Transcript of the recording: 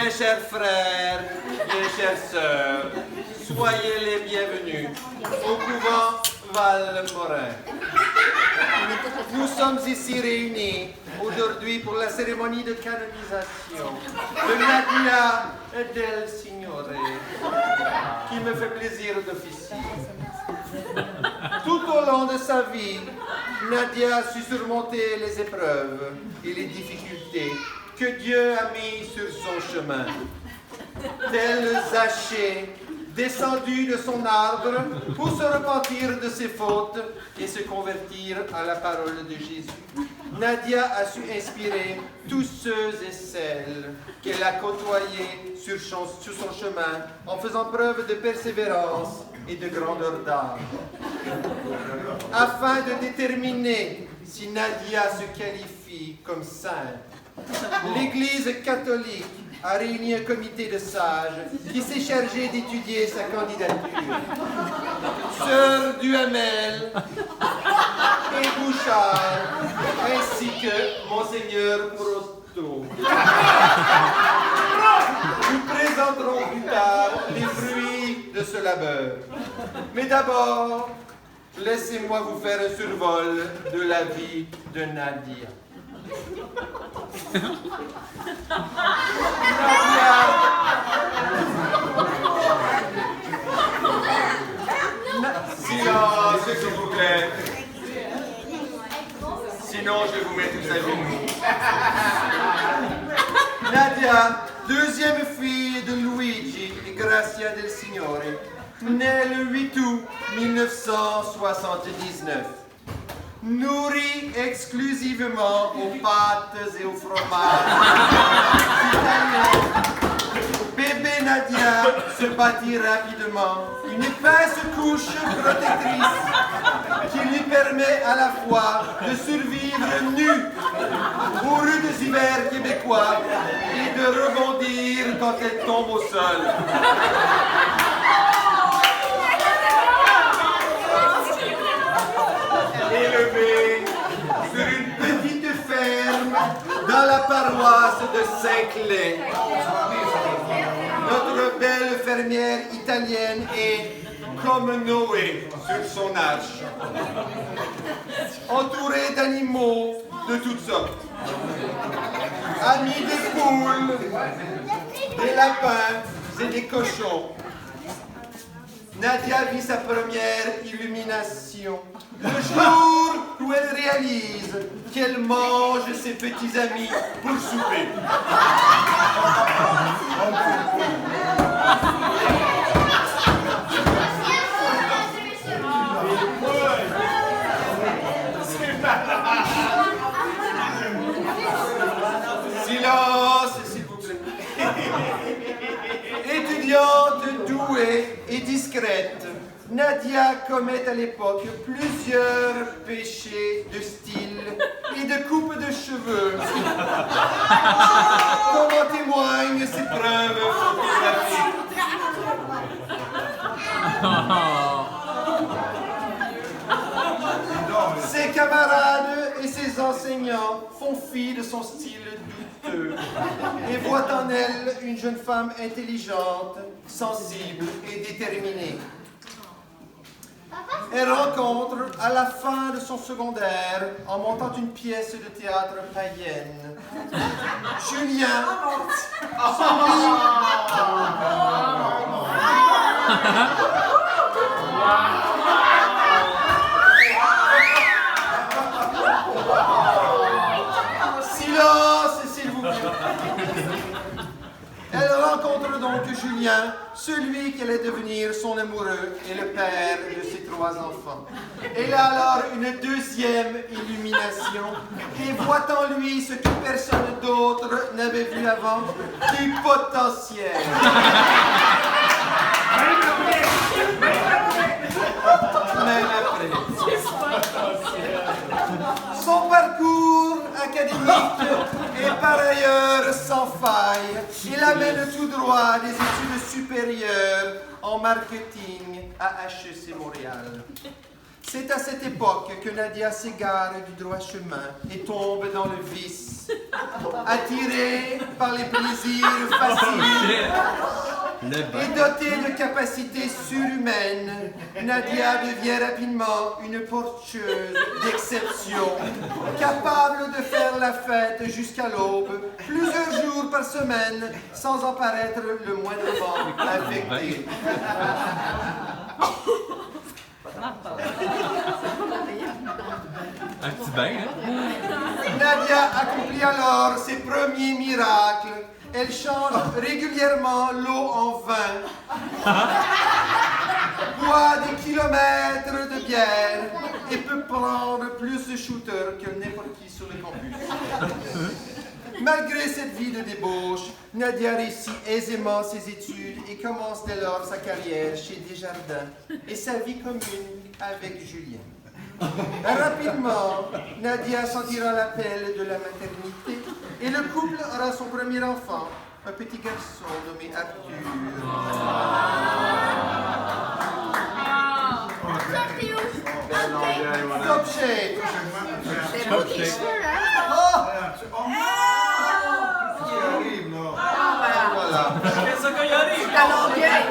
Bien chers frères, bien chères sœurs, soyez les bienvenus au couvent Val-Morin. Nous sommes ici réunis aujourd'hui pour la cérémonie de canonisation de Nadia del Signore, qui me fait plaisir d'officier. Tout au long de sa vie, Nadia a su surmonter les épreuves et les difficultés que Dieu a mis sur son chemin. Tel Zachée, descendu de son arbre pour se repentir de ses fautes et se convertir à la parole de Jésus, Nadia a su inspirer tous ceux et celles qu'elle a côtoyés sur son chemin en faisant preuve de persévérance et de grandeur d'âme. Afin de déterminer si Nadia se qualifie comme sainte, l'Église catholique a réuni un comité de sages qui s'est chargé d'étudier sa candidature. Sœur Duhamel et Bouchard, ainsi que Monseigneur Prosto. Nous présenterons plus tard les fruits de ce labeur. Mais d'abord, laissez-moi vous faire un survol de la vie de Nadia. Silence, s'il vous plaît. Sinon, je vais vous mettre tous à genoux. Nadia, deuxième fille de Luigi et Grazia del Signore, née le 8 août 1979. Nourrie exclusivement aux pâtes et au fromage italien, bébé Nadia se bâtit rapidement une épaisse couche protectrice qui lui permet à la fois de survivre nue aux rudes hivers québécois et de rebondir quand elle tombe au sol. Élevée sur une petite ferme dans la paroisse de Saint-Clair. Notre belle fermière italienne est comme Noé sur son arche, entourée d'animaux de toutes sortes, amis des poules, des lapins et des cochons. Nadia vit sa première illumination le jour où elle réalise qu'elle mange ses petits amis pour souper. Silence, s'il vous plaît. Étudiante douée et discrète, Nadia commet à l'époque plusieurs péchés de style et de coupe de cheveux, comme en témoignent ses preuves photographiques. Ses camarades et ses enseignants font fi de son style douteux et voient en elle une jeune femme intelligente, sensible et déterminée. Elle rencontre à la fin de son secondaire, en montant une pièce de théâtre païenne, Julien, Silence, s'il vous plaît. Elle rencontre donc Julien, celui qui allait devenir son amoureux et le père de ses 3 enfants. Elle a alors une deuxième illumination et voit en lui ce que personne d'autre n'avait vu avant, du potentiel. Même après. Son parcours académique est par ailleurs sans faille. Il amène tout droit des études supérieures en marketing à HEC Montréal. C'est à cette époque que Nadia s'égare du droit chemin et tombe dans le vice. Attirée par les plaisirs faciles et dotée de capacités surhumaines, Nadia devient rapidement une porteuse d'exception, capable de faire la fête jusqu'à l'aube, plusieurs jours par semaine, sans en paraître le moindrement affectée. Un petit bain, hein? Nadia accomplit alors ses premiers miracles. Elle change régulièrement l'eau en vin, boit des kilomètres de bière et peut prendre plus de shooters que n'importe qui sur le campus. Malgré cette vie de débauche, Nadia réussit aisément ses études et commence dès lors sa carrière chez Desjardins et sa vie commune avec Julien. Rapidement, Nadia sentira l'appel de la maternité et le couple aura son premier enfant, un petit garçon nommé Arthur. Top shape! Top shape. Voilà. C'est ça qu'il y arrive!